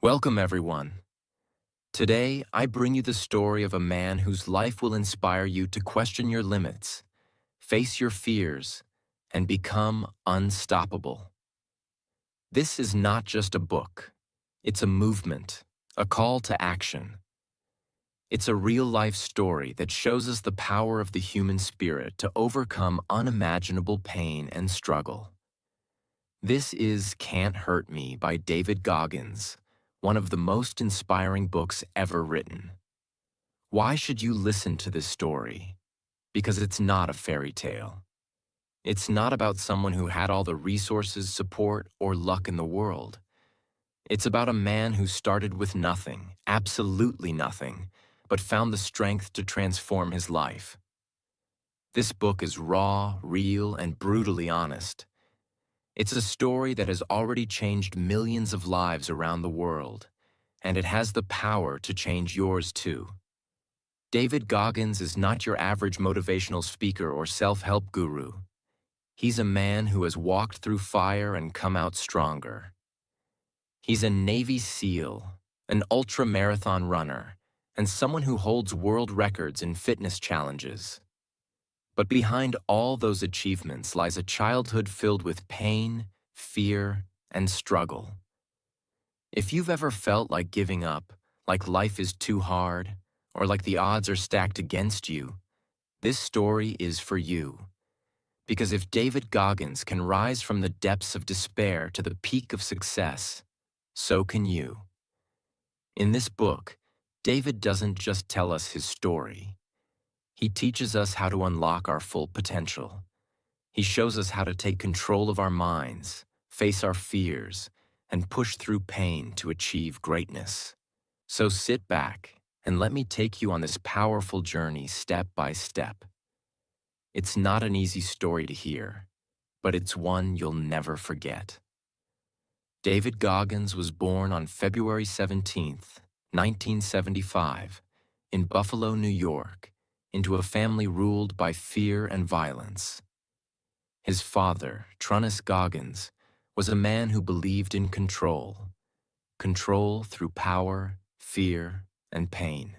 Welcome, everyone. Today, I bring you the story of a man whose life will inspire you to question your limits, face your fears, and become unstoppable. This is not just a book. It's a movement, a call to action. It's a real-life story that shows us the power of the human spirit to overcome unimaginable pain and struggle. This is Can't Hurt Me by David Goggins, one of the most inspiring books ever written. Why should you listen to this story? Because it's not a fairy tale. It's not about someone who had all the resources, support, or luck in the world. It's about a man who started with nothing, absolutely nothing, but found the strength to transform his life. This book is raw, real, and brutally honest. It's a story that has already changed millions of lives around the world, and it has the power to change yours too. David Goggins is not your average motivational speaker or self-help guru. He's a man who has walked through fire and come out stronger. He's a Navy SEAL, an ultra-marathon runner, and someone who holds world records in fitness challenges. But behind all those achievements lies a childhood filled with pain, fear, and struggle. If you've ever felt like giving up, like life is too hard, or like the odds are stacked against you, this story is for you. Because if David Goggins can rise from the depths of despair to the peak of success, so can you. In this book, David doesn't just tell us his story. He teaches us how to unlock our full potential. He shows us how to take control of our minds, face our fears, and push through pain to achieve greatness. So sit back and let me take you on this powerful journey step by step. It's not an easy story to hear, but it's one you'll never forget. David Goggins was born on February 17th, 1975, in Buffalo, New York, into a family ruled by fear and violence. His father, Trunnis Goggins, was a man who believed in control through power, fear, and pain.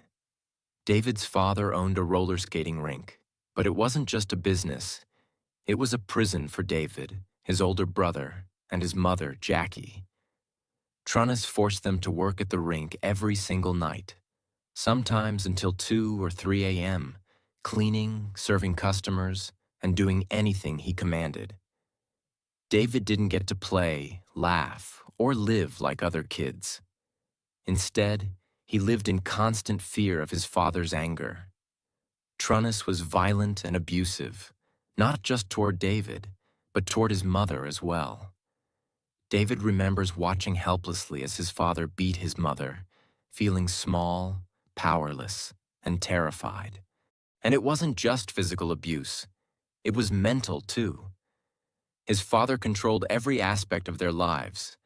David's father owned a roller skating rink, but it wasn't just a business. It was a prison for David, his older brother, and his mother, Jackie. Trunnis forced them to work at the rink every single night, sometimes until 2 or 3 a.m., cleaning, serving customers, and doing anything he commanded. David didn't get to play, laugh, or live like other kids. Instead, he lived in constant fear of his father's anger. Trunnis was violent and abusive, not just toward David, but toward his mother as well. David remembers watching helplessly as his father beat his mother, feeling small, powerless, and terrified. And it wasn't just physical abuse. It was mental, too. His father controlled every aspect of their lives.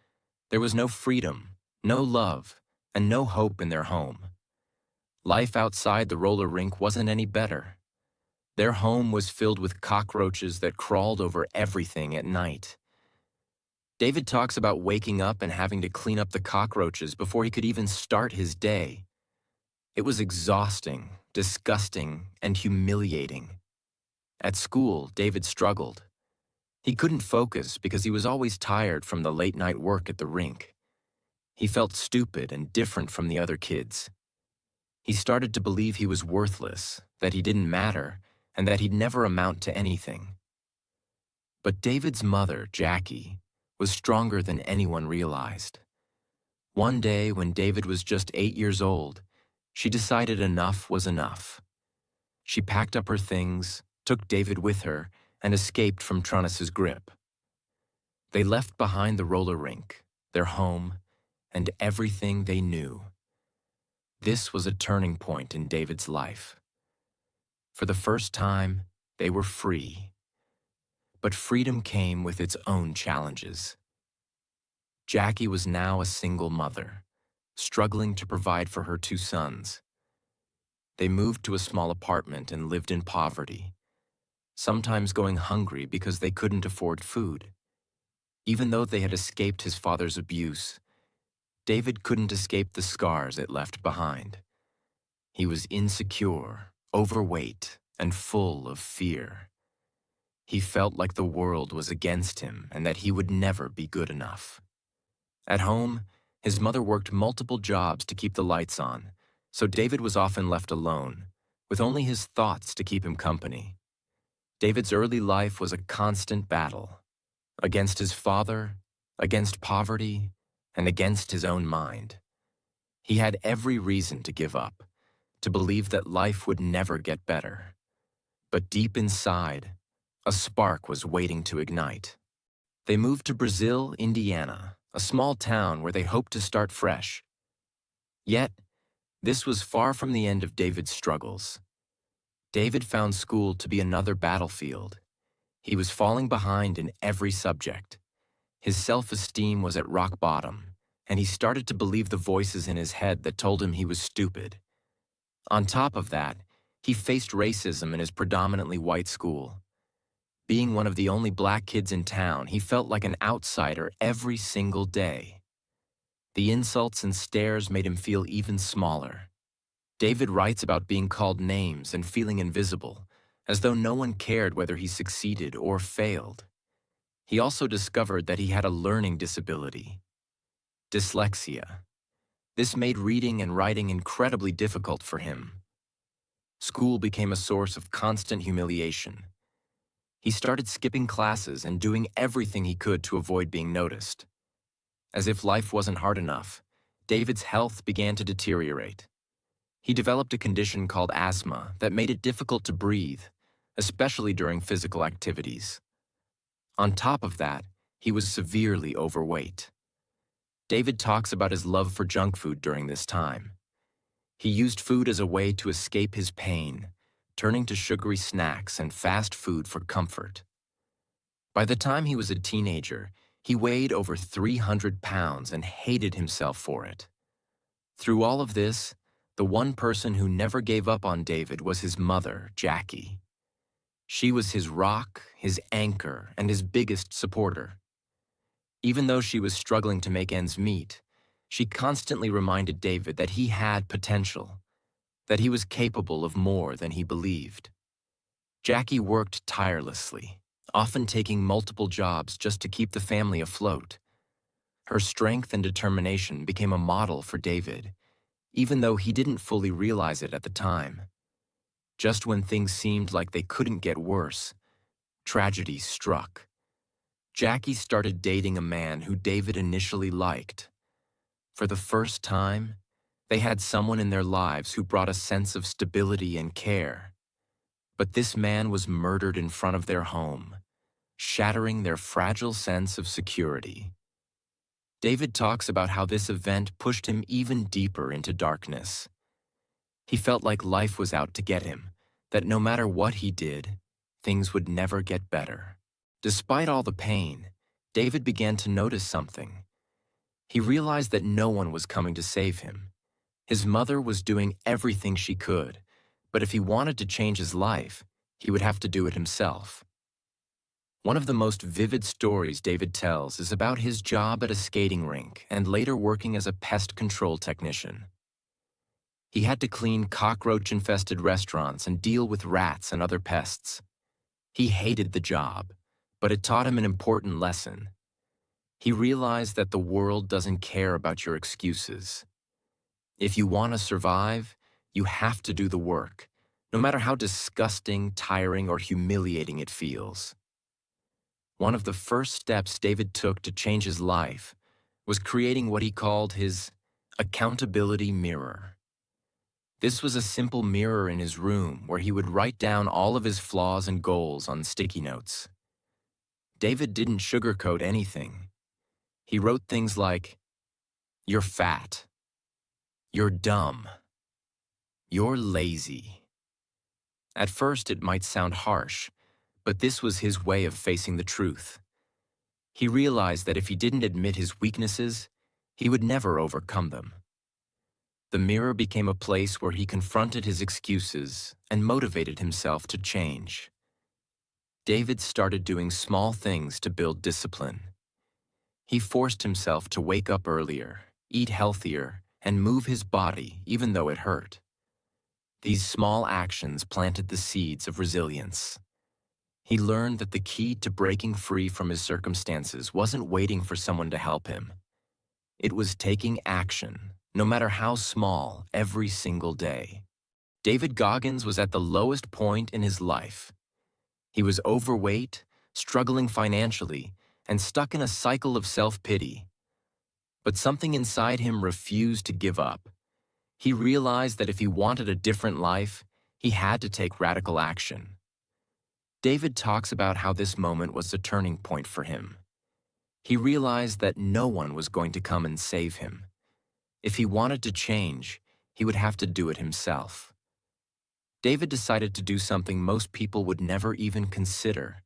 There was no freedom, no love, and no hope in their home. Life outside the roller rink wasn't any better. Their home was filled with cockroaches that crawled over everything at night. David talks about waking up and having to clean up the cockroaches before he could even start his day. It was exhausting, disgusting, and humiliating. At school, David struggled. He couldn't focus because he was always tired from the late-night work at the rink. He felt stupid and different from the other kids. He started to believe he was worthless, that he didn't matter, and that he'd never amount to anything. But David's mother, Jackie, was stronger than anyone realized. One day, when David was just 8 years old, she decided enough was enough. She packed up her things, took David with her, and escaped from Trunnis's grip. They left behind the roller rink, their home, and everything they knew. This was a turning point in David's life. For the first time, they were free. But freedom came with its own challenges. Jackie was now a single mother, struggling to provide for her 2 sons. They moved to a small apartment and lived in poverty, sometimes going hungry because they couldn't afford food. Even though they had escaped his father's abuse, David couldn't escape the scars it left behind. He was insecure, overweight, and full of fear. He felt like the world was against him and that he would never be good enough. At home, his mother worked multiple jobs to keep the lights on, so David was often left alone, with only his thoughts to keep him company. David's early life was a constant battle, against his father, against poverty, and against his own mind. He had every reason to give up, to believe that life would never get better. But deep inside, a spark was waiting to ignite. They moved to Brazil, Indiana, a small town where they hoped to start fresh. Yet, this was far from the end of David's struggles. David found school to be another battlefield. He was falling behind in every subject. His self-esteem was at rock bottom, and he started to believe the voices in his head that told him he was stupid. On top of that, he faced racism in his predominantly white school. Being one of the only black kids in town, he felt like an outsider every single day. The insults and stares made him feel even smaller. David writes about being called names and feeling invisible, as though no one cared whether he succeeded or failed. He also discovered that he had a learning disability, dyslexia. This made reading and writing incredibly difficult for him. School became a source of constant humiliation. He started skipping classes and doing everything he could to avoid being noticed. As if life wasn't hard enough, David's health began to deteriorate. He developed a condition called asthma that made it difficult to breathe, especially during physical activities. On top of that, he was severely overweight. David talks about his love for junk food during this time. He used food as a way to escape his pain, turning to sugary snacks and fast food for comfort. By the time he was a teenager, he weighed over 300 pounds and hated himself for it. Through all of this, the one person who never gave up on David was his mother, Jackie. She was his rock, his anchor, and his biggest supporter. Even though she was struggling to make ends meet, she constantly reminded David that he had potential, that he was capable of more than he believed. Jackie worked tirelessly, often taking multiple jobs just to keep the family afloat. Her strength and determination became a model for David, even though he didn't fully realize it at the time. Just when things seemed like they couldn't get worse, tragedy struck. Jackie started dating a man who David initially liked. For the first time, they had someone in their lives who brought a sense of stability and care. But this man was murdered in front of their home, shattering their fragile sense of security. David talks about how this event pushed him even deeper into darkness. He felt like life was out to get him, that no matter what he did, things would never get better. Despite all the pain, David began to notice something. He realized that no one was coming to save him. His mother was doing everything she could, but if he wanted to change his life, he would have to do it himself. One of the most vivid stories David tells is about his job at a skating rink and later working as a pest control technician. He had to clean cockroach-infested restaurants and deal with rats and other pests. He hated the job, but it taught him an important lesson. He realized that the world doesn't care about your excuses. If you want to survive, you have to do the work, no matter how disgusting, tiring, or humiliating it feels. One of the first steps David took to change his life was creating what he called his accountability mirror. This was a simple mirror in his room where he would write down all of his flaws and goals on sticky notes. David didn't sugarcoat anything. He wrote things like, "You're fat. You're dumb. You're lazy." At first, it might sound harsh, but this was his way of facing the truth. He realized that if he didn't admit his weaknesses, he would never overcome them. The mirror became a place where he confronted his excuses and motivated himself to change. David started doing small things to build discipline. He forced himself to wake up earlier, eat healthier, and move his body even though it hurt. These small actions planted the seeds of resilience. He learned that the key to breaking free from his circumstances wasn't waiting for someone to help him. It was taking action, no matter how small, every single day. David Goggins was at the lowest point in his life. He was overweight, struggling financially, and stuck in a cycle of self-pity. But something inside him refused to give up. He realized that if he wanted a different life, he had to take radical action. David talks about how this moment was a turning point for him. He realized that no one was going to come and save him. If he wanted to change, he would have to do it himself. David decided to do something most people would never even consider.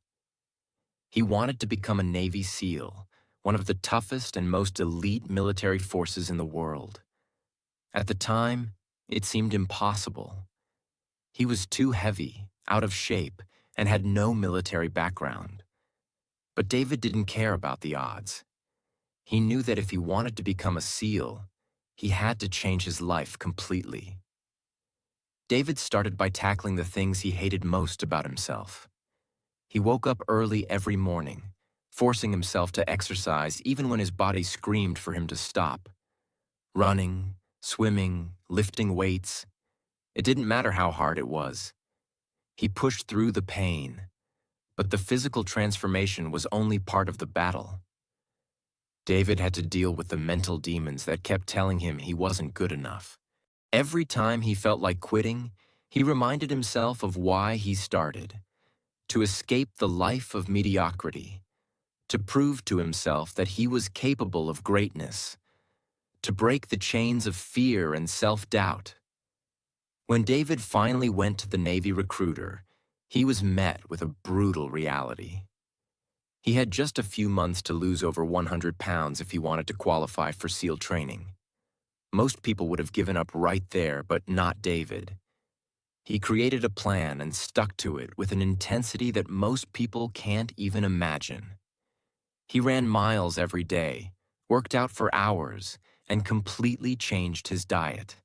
He wanted to become a Navy SEAL, one of the toughest and most elite military forces in the world. At the time, it seemed impossible. He was too heavy, out of shape, and had no military background. But David didn't care about the odds. He knew that if he wanted to become a SEAL, he had to change his life completely. David started by tackling the things he hated most about himself. He woke up early every morning, forcing himself to exercise even when his body screamed for him to stop. Running, swimming, lifting weights. It didn't matter how hard it was. He pushed through the pain, but the physical transformation was only part of the battle. David had to deal with the mental demons that kept telling him he wasn't good enough. Every time he felt like quitting, he reminded himself of why he started: to escape the life of mediocrity, to prove to himself that he was capable of greatness, to break the chains of fear and self-doubt. When David finally went to the Navy recruiter, he was met with a brutal reality. He had just a few months to lose over 100 pounds if he wanted to qualify for SEAL training. Most people would have given up right there, but not David. He created a plan and stuck to it with an intensity that most people can't even imagine. He ran miles every day, worked out for hours, and completely changed his diet.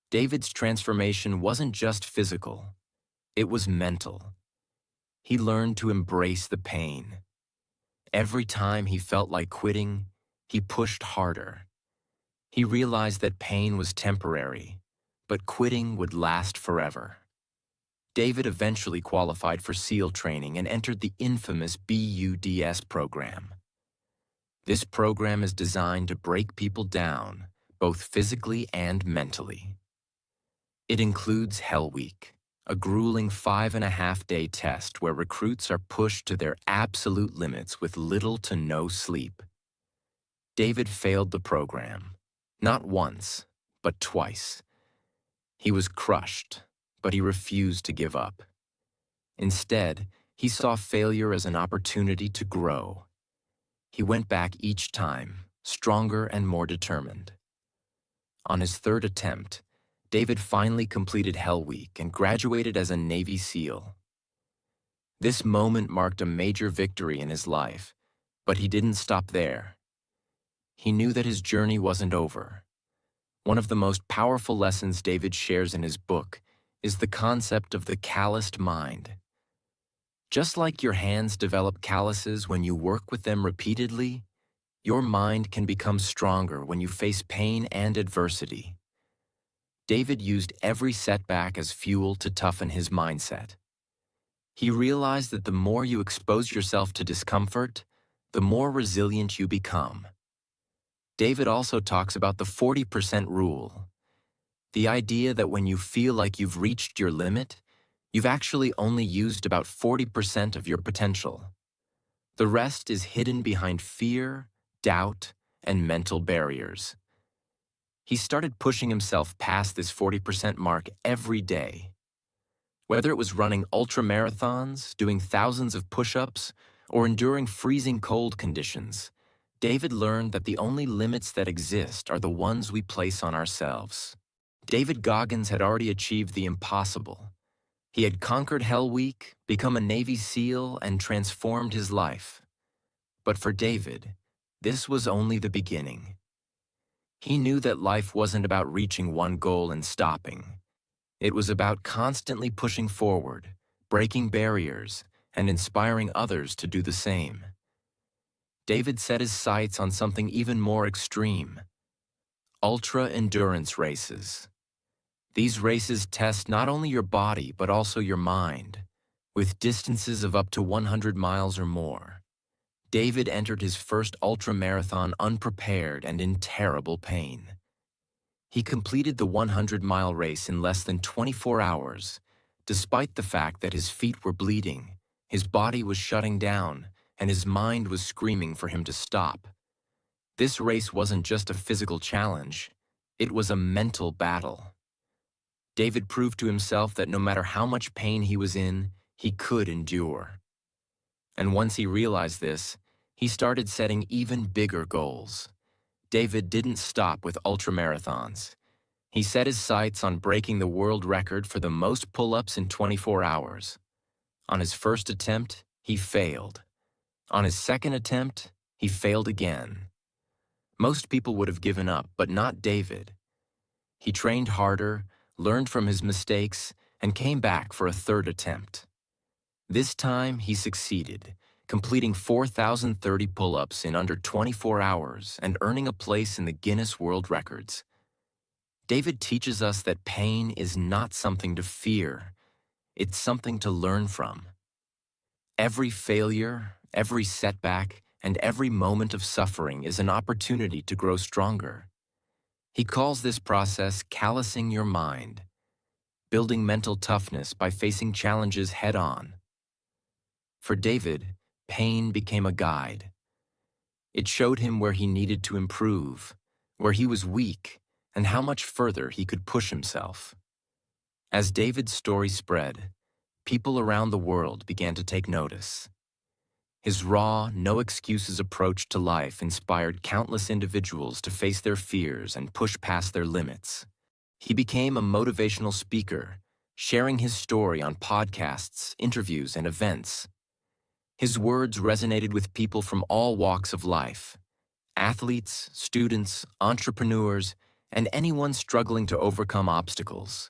David's transformation wasn't just physical, it was mental. He learned to embrace the pain. Every time he felt like quitting, he pushed harder. He realized that pain was temporary, but quitting would last forever. David eventually qualified for SEAL training and entered the infamous BUDS program. This program is designed to break people down, both physically and mentally. It includes Hell Week, a grueling 5.5-day test where recruits are pushed to their absolute limits with little to no sleep. David failed the program, not once, but twice. He was crushed, but he refused to give up. Instead, he saw failure as an opportunity to grow. He went back each time, stronger and more determined. On his third attempt, David finally completed Hell Week and graduated as a Navy SEAL. This moment marked a major victory in his life, but he didn't stop there. He knew that his journey wasn't over. One of the most powerful lessons David shares in his book is the concept of the calloused mind. Just like your hands develop calluses when you work with them repeatedly, your mind can become stronger when you face pain and adversity. David used every setback as fuel to toughen his mindset. He realized that the more you expose yourself to discomfort, the more resilient you become. David also talks about the 40% rule, the idea that when you feel like you've reached your limit, you've actually only used about 40% of your potential. The rest is hidden behind fear, doubt, and mental barriers. He started pushing himself past this 40% mark every day. Whether it was running ultra-marathons, doing thousands of push-ups, or enduring freezing cold conditions, David learned that the only limits that exist are the ones we place on ourselves. David Goggins had already achieved the impossible. He had conquered Hell Week, become a Navy SEAL, and transformed his life. But for David, this was only the beginning. He knew that life wasn't about reaching one goal and stopping. It was about constantly pushing forward, breaking barriers, and inspiring others to do the same. David set his sights on something even more extreme: ultra-endurance races. These races test not only your body but also your mind, with distances of up to 100 miles or more. David entered his first ultramarathon unprepared and in terrible pain. He completed the 100-mile race in less than 24 hours, despite the fact that his feet were bleeding, his body was shutting down, and his mind was screaming for him to stop. This race wasn't just a physical challenge, it was a mental battle. David proved to himself that no matter how much pain he was in, he could endure. And once he realized this, he started setting even bigger goals. David didn't stop with ultramarathons. He set his sights on breaking the world record for the most pull-ups in 24 hours. On his first attempt, he failed. On his second attempt, he failed again. Most people would have given up, but not David. He trained harder, learned from his mistakes, and came back for a third attempt. This time, he succeeded, completing 4,030 pull-ups in under 24 hours and earning a place in the Guinness World Records. David teaches us that pain is not something to fear, it's something to learn from. Every failure, every setback, and every moment of suffering is an opportunity to grow stronger. He calls this process callousing your mind, building mental toughness by facing challenges head-on. For David, pain became a guide. It showed him where he needed to improve, where he was weak, and how much further he could push himself. As David's story spread, people around the world began to take notice. His raw, no-excuses approach to life inspired countless individuals to face their fears and push past their limits. He became a motivational speaker, sharing his story on podcasts, interviews, and events. His words resonated with people from all walks of life: athletes, students, entrepreneurs, and anyone struggling to overcome obstacles.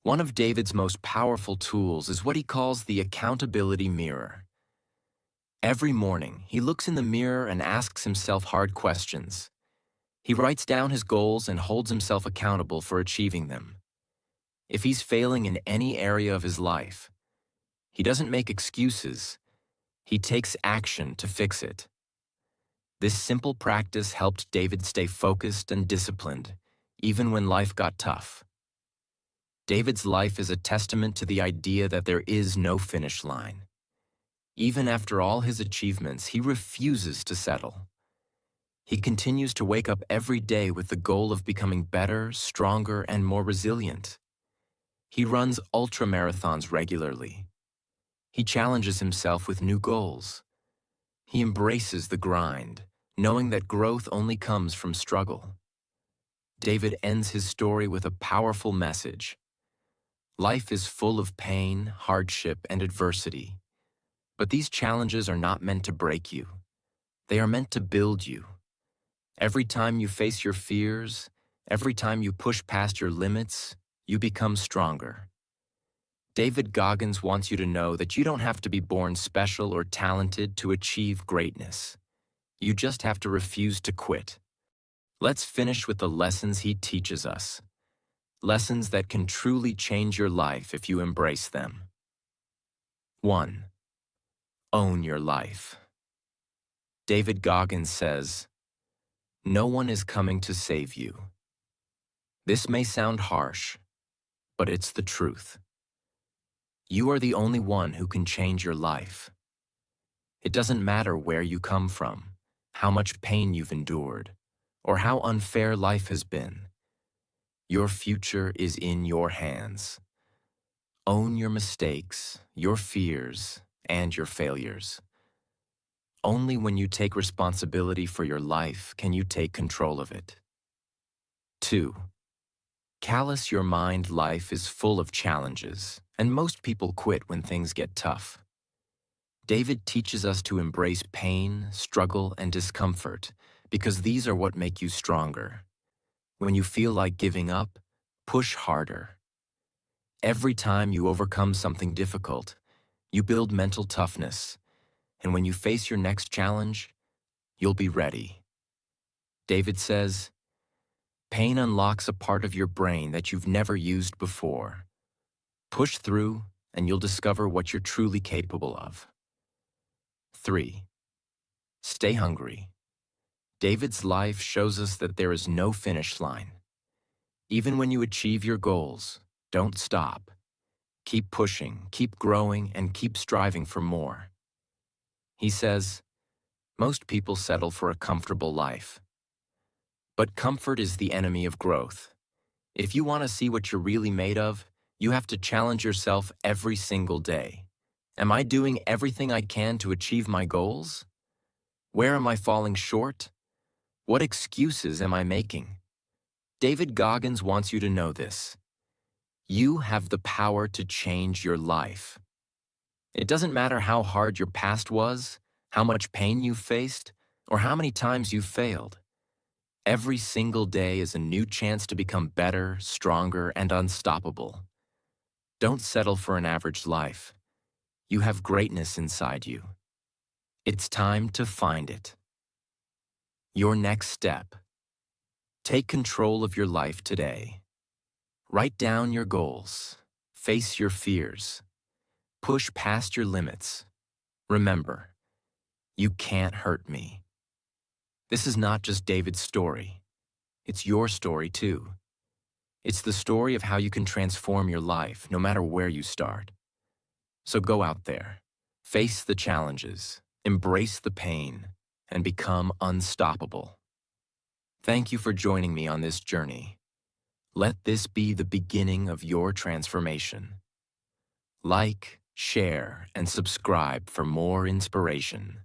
One of David's most powerful tools is what he calls the accountability mirror. Every morning, he looks in the mirror and asks himself hard questions. He writes down his goals and holds himself accountable for achieving them. If he's failing in any area of his life, he doesn't make excuses. He takes action to fix it. This simple practice helped David stay focused and disciplined, even when life got tough. David's life is a testament to the idea that there is no finish line. Even after all his achievements, he refuses to settle. He continues to wake up every day with the goal of becoming better, stronger, and more resilient. He runs ultramarathons regularly. He challenges himself with new goals. He embraces the grind, knowing that growth only comes from struggle. David ends his story with a powerful message. Life is full of pain, hardship, and adversity. But these challenges are not meant to break you. They are meant to build you. Every time you face your fears, every time you push past your limits, you become stronger. David Goggins wants you to know that you don't have to be born special or talented to achieve greatness. You just have to refuse to quit. Let's finish with the lessons he teaches us. Lessons that can truly change your life if you embrace them. 1. Own your life. David Goggins says, "No one is coming to save you." This may sound harsh, but it's the truth. You are the only one who can change your life. It doesn't matter where you come from, how much pain you've endured, or how unfair life has been. Your future is in your hands. Own your mistakes, your fears, and your failures. Only when you take responsibility for your life can you take control of it. 2. Callous your mind. Life is full of challenges, and most people quit when things get tough. David teaches us to embrace pain, struggle, and discomfort because these are what make you stronger. When you feel like giving up, push harder. Every time you overcome something difficult, you build mental toughness, and when you face your next challenge, you'll be ready. David says, pain unlocks a part of your brain that you've never used before. Push through, and you'll discover what you're truly capable of. 3. Stay hungry. David's life shows us that there is no finish line. Even when you achieve your goals, don't stop. Keep pushing, keep growing, and keep striving for more. He says, most people settle for a comfortable life. But comfort is the enemy of growth. If you want to see what you're really made of, you have to challenge yourself every single day. Am I doing everything I can to achieve my goals? Where am I falling short? What excuses am I making? David Goggins wants you to know this. You have the power to change your life. It doesn't matter how hard your past was, how much pain you faced, or how many times you failed. Every single day is a new chance to become better, stronger, and unstoppable. Don't settle for an average life. You have greatness inside you. It's time to find it. Your next step. Take control of your life today. Write down your goals. Face your fears. Push past your limits. Remember, you can't hurt me. This is not just David's story. It's your story too. It's the story of how you can transform your life no matter where you start. So go out there, face the challenges, embrace the pain, and become unstoppable. Thank you for joining me on this journey. Let this be the beginning of your transformation. Like, share, and subscribe for more inspiration.